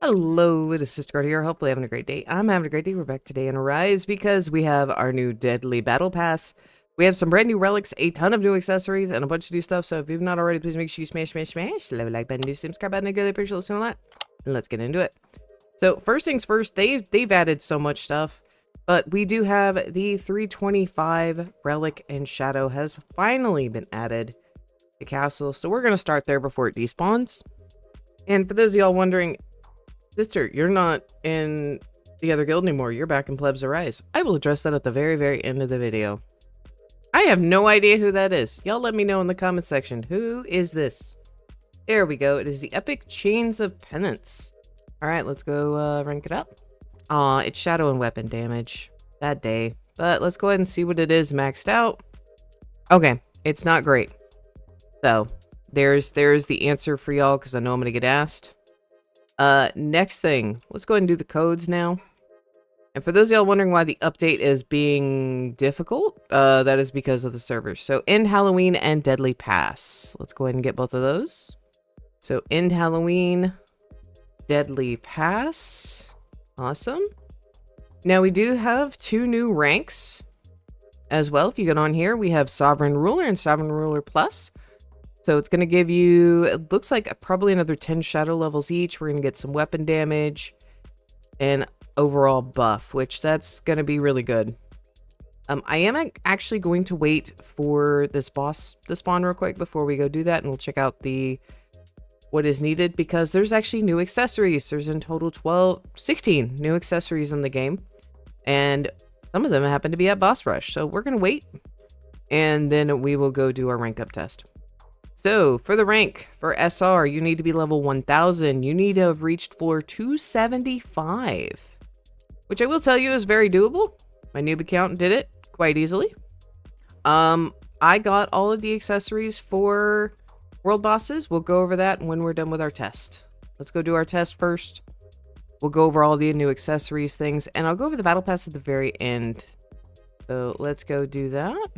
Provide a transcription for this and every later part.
Hello, it is sisterguard here. Hopefully having a great day. I'm having a great day. We're back today in Arise because we have our new deadly battle pass. We have some brand new relics, a ton of new accessories, and a bunch of new stuff. So if you've not already, please make sure you smash the like button, do subscribe button, and go there. Appreciate listening a lot. And let's get into it. So first things first, they've added so much stuff, but we do have the 325 relic and shadow has finally been added to castle. So we're gonna start there before it despawns. And for those of y'all wondering, Sister, you're not in the other guild anymore. You're back in Plebs Arise. I will address that at the very, very end of the video. I have no idea who that is. Y'all let me know in the comment section. Who is this? There we go. It is the Epic Chains of Penance. Alright, let's go rank it up. Aw, it's shadow and weapon damage. That day. But let's go ahead and see what it is maxed out. Okay, it's not great. So, there's the answer for y'all because I know I'm going to get asked. Next thing, let's go ahead and do the codes now. And for those of y'all wondering why the update is being difficult, that is because of the servers. So End Halloween and Deadly Pass. Let's go ahead and get both of those. So End Halloween, Deadly Pass. Awesome. Now we do have two new ranks as well. If you get on here, we have Sovereign Ruler and Sovereign Ruler Plus. So it's going to give you, it looks like probably another 10 shadow levels each. We're going to get some weapon damage and overall buff, which that's going to be really good. I am actually going to wait for this boss to spawn real quick before we go do that. And we'll check out what is needed because there's actually new accessories. There's in total 16 new accessories in the game. And some of them happen to be at boss rush. So we're going to wait and then we will go do our rank up test. So, for the rank, for SR, you need to be level 1000. You need to have reached floor 275. Which I will tell you is very doable. My noob account did it quite easily. I got all of the accessories for world bosses. We'll go over that when we're done with our test. Let's go do our test first. We'll go over all the new accessories things. And I'll go over the battle pass at the very end. So, let's go do that.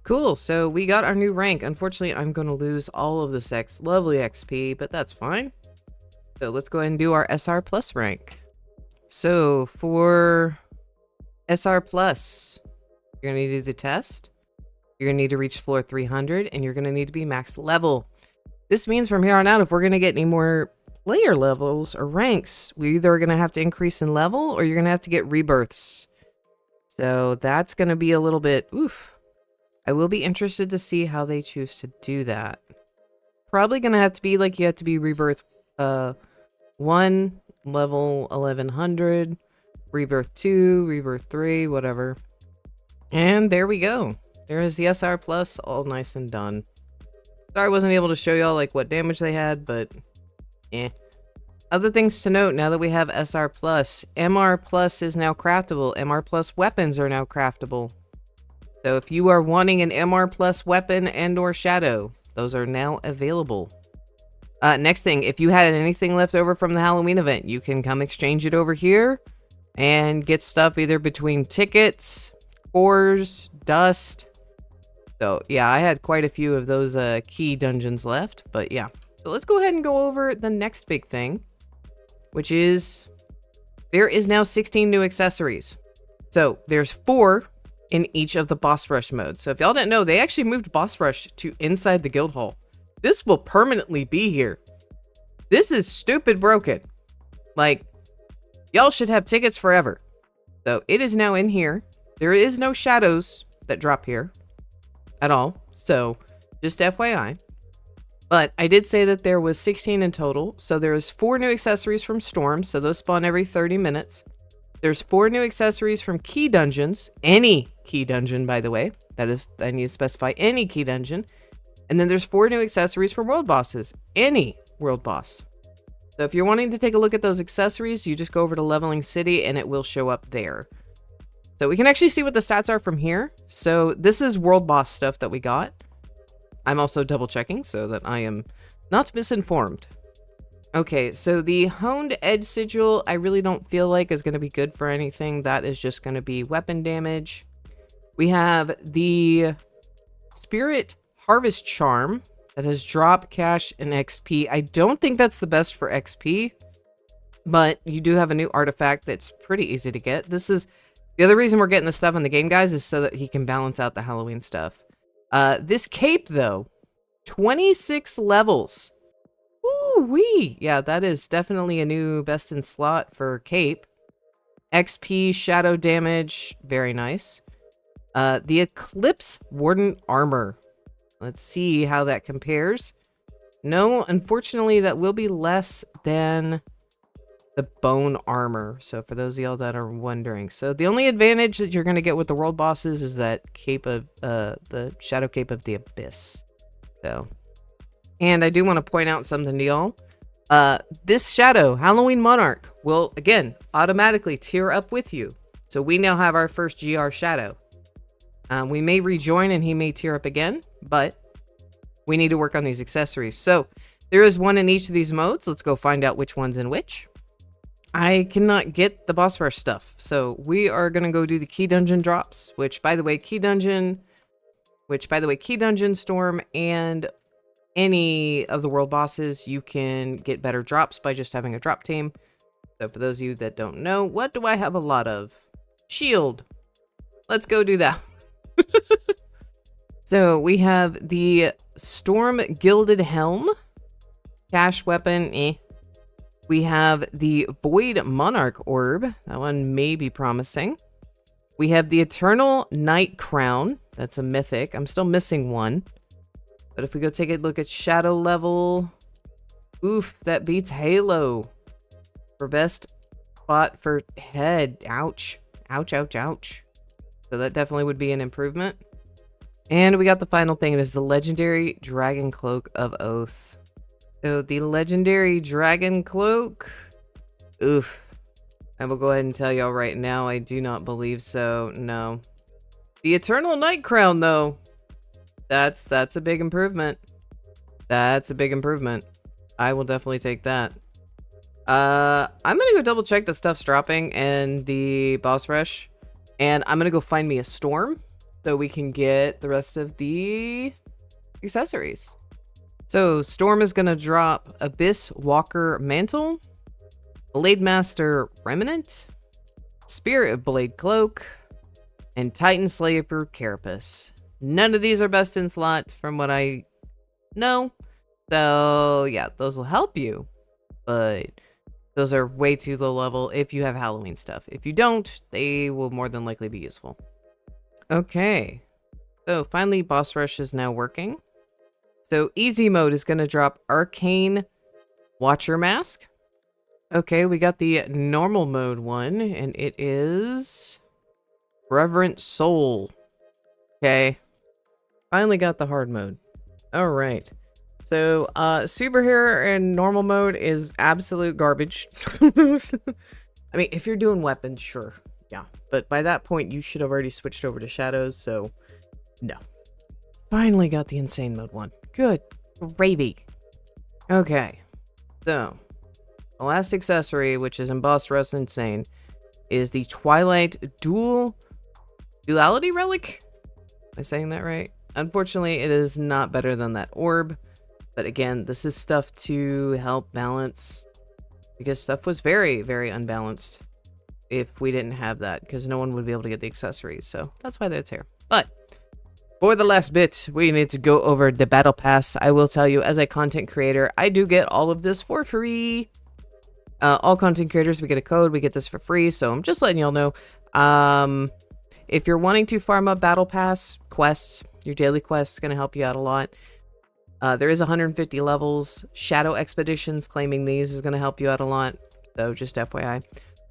Cool, so we got our new rank. Unfortunately, I'm going to lose all of this lovely XP, but that's fine. So let's go ahead and do our SR Plus rank. So for SR Plus, you're going to need to do the test. You're going to need to reach floor 300, and you're going to need to be max level. This means from here on out, if we're going to get any more player levels or ranks, we're either going to have to increase in level, or you're going to have to get rebirths. So that's going to be a little bit, oof. I will be interested to see how they choose to do that. Probably gonna have to be like you have to be rebirth 1, level 1100, rebirth 2, rebirth 3, whatever. And there we go. There is the SR Plus, all nice and done. Sorry I wasn't able to show y'all like what damage they had, but eh. Other things to note now that we have SR Plus, MR Plus is now craftable. MR Plus weapons are now craftable. So if you are wanting an MR Plus weapon and or shadow, those are now available. Next thing, if you had anything left over from the Halloween event, you can come exchange it over here and get stuff either between tickets, cores, dust. So yeah, I had quite a few of those key dungeons left, but yeah. So let's go ahead and go over the next big thing, which is there is now 16 new accessories. So there's 4 in each of the boss rush modes. So if y'all didn't know, they actually moved boss rush to inside the guild hall. This will permanently be here. This is stupid broken. Like, y'all should have tickets forever. So it is now in here. There is no shadows that drop here at all. So just FYI. But I did say that there was 16 in total. So there is 4 new accessories from Storm. So those spawn every 30 minutes. There's 4 new accessories from key dungeons. Any key dungeon, by the way. That is, I need to specify any key dungeon. And then there's 4 new accessories for world bosses. Any world boss. So if you're wanting to take a look at those accessories, you just go over to Leveling City and it will show up there. So we can actually see what the stats are from here. So this is world boss stuff that we got. I'm also double checking so that I am not misinformed. Okay, so the Honed Edge Sigil, I really don't feel like is going to be good for anything. That is just going to be weapon damage. We have the Spirit Harvest Charm that has drop, cash, and XP. I don't think that's the best for XP. But you do have a new artifact that's pretty easy to get. This is the other reason we're getting this stuff in the game, guys, is so that he can balance out the Halloween stuff. This cape, though, 26 levels. Ooh-wee. Yeah, that is definitely a new best in slot for cape. XP, shadow damage, very nice. The Eclipse Warden armor. Let's see how that compares. No, unfortunately, that will be less than the bone armor. So for those of y'all that are wondering. So the only advantage that you're going to get with the world bosses is that cape of, the shadow cape of the abyss. So, and I do want to point out something to y'all. This shadow, Halloween Monarch, will, again, automatically tier up with you. So we now have our first GR shadow. We may rejoin and he may tier up again, but we need to work on these accessories. So there is one in each of these modes. Let's go find out which one's in which. I cannot get the boss rush stuff, so we are going to go do the key dungeon drops, which by the way, key dungeon, storm, and any of the world bosses, you can get better drops by just having a drop team. So for those of you that don't know, what do I have a lot of? Shield. Let's go do that. So we have the Storm Gilded Helm, cash weapon, We have the Void Monarch Orb. That one may be promising. We have the Eternal Night Crown. That's a mythic. I'm still missing one. But if we go take a look at shadow level, oof, that beats Halo for best spot for head. Ouch. Ouch, ouch, ouch. So that definitely would be an improvement. And we got the final thing. It is the legendary Dragon Cloak of Oath. So the legendary Dragon Cloak, oof. I will go ahead and tell y'all right now, I do not believe so. No. The Eternal Night Crown, though. That's a big improvement. That's a big improvement. I will definitely take that. I'm gonna go double check the stuff's dropping and the boss rush. And I'm gonna go find me a storm so we can get the rest of the accessories. So Storm is gonna drop Abyss Walker Mantle, Blade Master Remnant, Spirit Blade Cloak, and Titan Slayer Carapace. None of these are best in slot from what I know. So yeah, those will help you, but those are way too low level if you have Halloween stuff. If you don't, they will more than likely be useful. Okay, so finally boss rush is now working. So easy mode is going to drop Arcane Watcher Mask. Okay, we got the normal mode one, and it is Reverent Soul. Okay, finally got the hard mode. All right. So superhero in normal mode is absolute garbage. I mean, if you're doing weapons, sure. Yeah, but by that point, you should have already switched over to shadows, so no. Finally got the insane mode one. Good gravy. Okay, so the last accessory, which is embossed rust insane, is the Twilight Duality Relic. Am I saying that right? Unfortunately, it is not better than that orb. But again, this is stuff to help balance, because stuff was very, very unbalanced if we didn't have that, because no one would be able to get the accessories. So that's why that's here. But for the last bit, we need to go over the Battle Pass. I will tell you, as a content creator, I do get all of this for free. All content creators, we get a code, we get this for free. So I'm just letting y'all know. If you're wanting to farm up Battle Pass quests, your daily quests is going to help you out a lot. There is 150 levels. Shadow Expeditions claiming these is going to help you out a lot. So just FYI.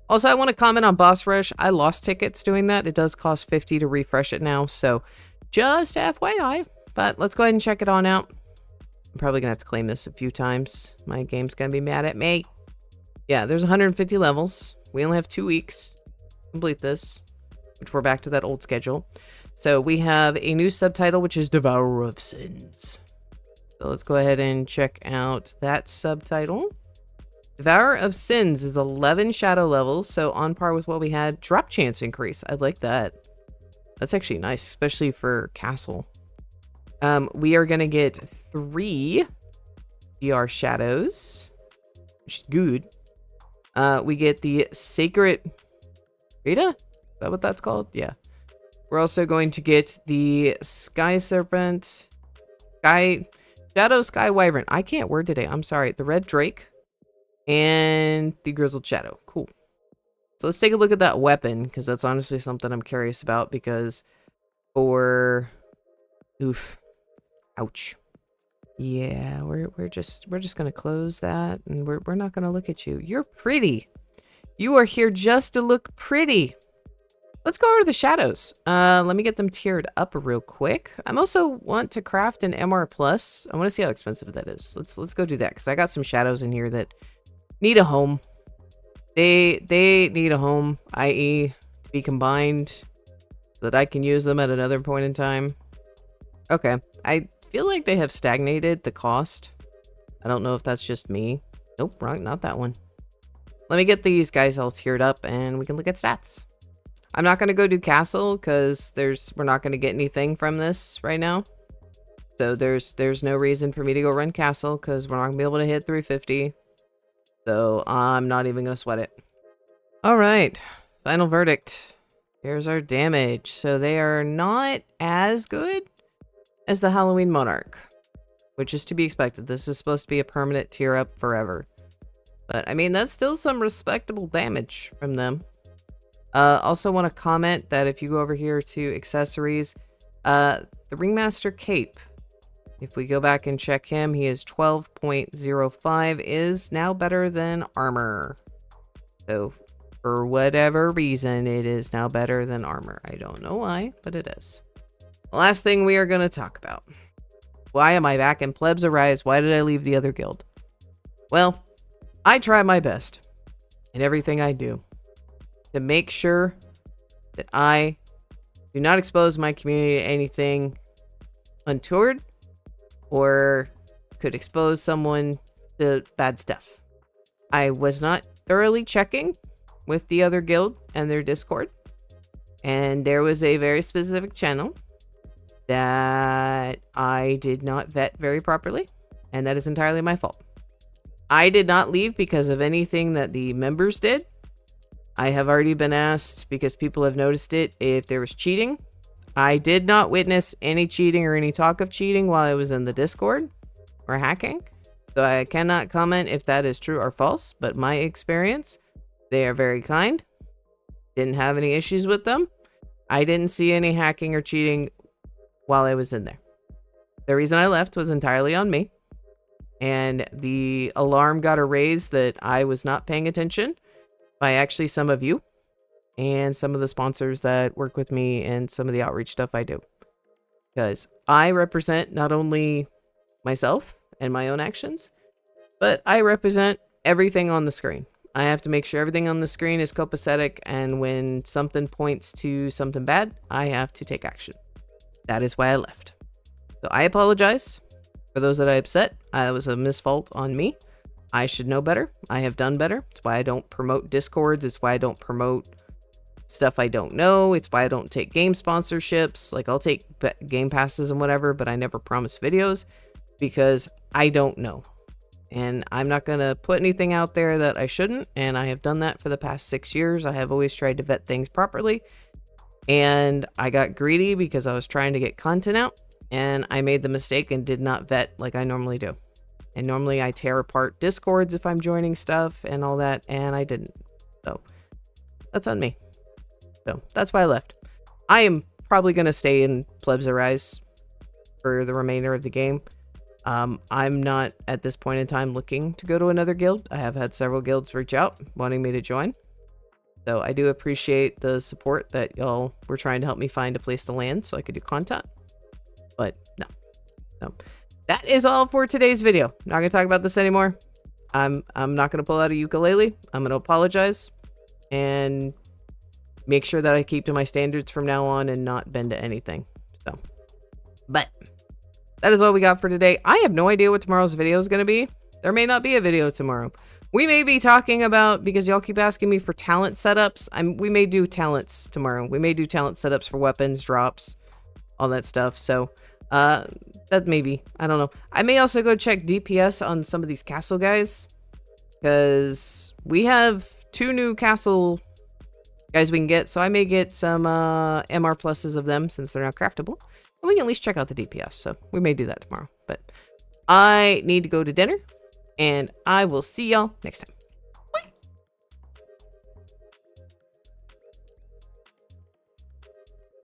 Also, I want to comment on Boss Rush. I lost tickets doing that. It does cost 50 to refresh it now. So just FYI. But let's go ahead and check it on out. I'm probably going to have to claim this a few times. My game's going to be mad at me. Yeah, there's 150 levels. We only have 2 weeks to complete this, which we're back to that old schedule. So we have a new subtitle, which is Devourer of Sins. So let's go ahead and check out that subtitle. Devourer of Sins is 11 shadow levels, so on par with what we had. Drop chance increase. I like that. That's actually nice, especially for Castle. We are going to get 3 DR shadows, which is good. We get the Sacred Rita? Is that what that's called? Yeah. We're also going to get the Sky Serpent, Shadow Sky Wyvern. I can't word today. I'm sorry. The Red Drake and the Grizzled Shadow. Cool. So let's take a look at that weapon, because that's honestly something I'm curious about, because for... Oof. Ouch. Yeah, we're just gonna close that, and we're not gonna look at you. You're pretty. You are here just to look pretty. Let's go over to the shadows. Let me get them tiered up real quick. I'm also want to craft an MR plus. I want to see how expensive that is. Let's go do that, because I got some shadows in here that need a home. They need a home, i.e. to be combined so that I can use them at another point in time. Okay, I feel like they have stagnated the cost. I don't know if that's just me. Nope, wrong, not that one. Let me get these guys all tiered up and we can look at stats. I'm not going to go do castle because we're not going to get anything from this right now. So there's no reason for me to go run castle because we're not going to be able to hit 350. So I'm not even going to sweat it. All right, final verdict. Here's our damage. So they are not as good as the Halloween Monarch, which is to be expected. This is supposed to be a permanent tier up forever. But I mean, that's still some respectable damage from them. Also want to comment that if you go over here to accessories, the Ringmaster Cape, if we go back and check him, he is 12.05, is now better than armor. So for whatever reason, it is now better than armor. I don't know why, but it is. The last thing we are going to talk about. Why am I back in Plebs Arise? Why did I leave the other guild? Well, I try my best in everything I do to make sure that I do not expose my community to anything untoward or could expose someone to bad stuff. I was not thoroughly checking with the other guild and their Discord, and there was a very specific channel that I did not vet very properly, and that is entirely my fault. I did not leave because of anything that the members did. I have already been asked, because people have noticed it, if there was cheating. I did not witness any cheating or any talk of cheating while I was in the Discord or hacking, so I cannot comment if that is true or false, but my experience, they are very kind. Didn't have any issues with them. I didn't see any hacking or cheating while I was in there. The reason I left was entirely on me, and the alarm got raised that I was not paying attention by actually some of you and some of the sponsors that work with me and some of the outreach stuff I do. Because I represent not only myself and my own actions, but I represent everything on the screen. I have to make sure everything on the screen is copacetic, and when something points to something bad, I have to take action. That is why I left. So I apologize for those that I upset. It was a misfault on me. I should know better. I have done better. It's why I don't promote Discords. It's why I don't promote stuff I don't know. It's why I don't take game sponsorships. Like, I'll take game passes and whatever, but I never promise videos because I don't know. And I'm not going to put anything out there that I shouldn't. And I have done that for the past 6 years. I have always tried to vet things properly. And I got greedy because I was trying to get content out. And I made the mistake and did not vet like I normally do. And normally I tear apart Discords if I'm joining stuff and all that. And I didn't. So that's on me. So that's why I left. I am probably going to stay in Plebs Arise for the remainder of the game. I'm not at this point in time looking to go to another guild. I have had several guilds reach out wanting me to join. So I do appreciate the support that y'all were trying to help me find a place to land so I could do content. But no. So that is all for today's video. Not going to talk about this anymore. I'm not going to pull out a ukulele. I'm going to apologize and make sure that I keep to my standards from now on and not bend to anything. So, but that is all we got for today. I have no idea what tomorrow's video is going to be. There may not be a video tomorrow. We may be talking about, because y'all keep asking me for talent setups, we may do talents tomorrow. We may do talent setups for weapons, drops, all that stuff. So, that maybe, I don't know. I may also go check DPS on some of these castle guys, because we have 2 new castle guys we can get, so I may get some MR pluses of them since they're now craftable, and we can at least check out the DPS, so we may do that tomorrow. But I need to go to dinner, and I will see y'all next time.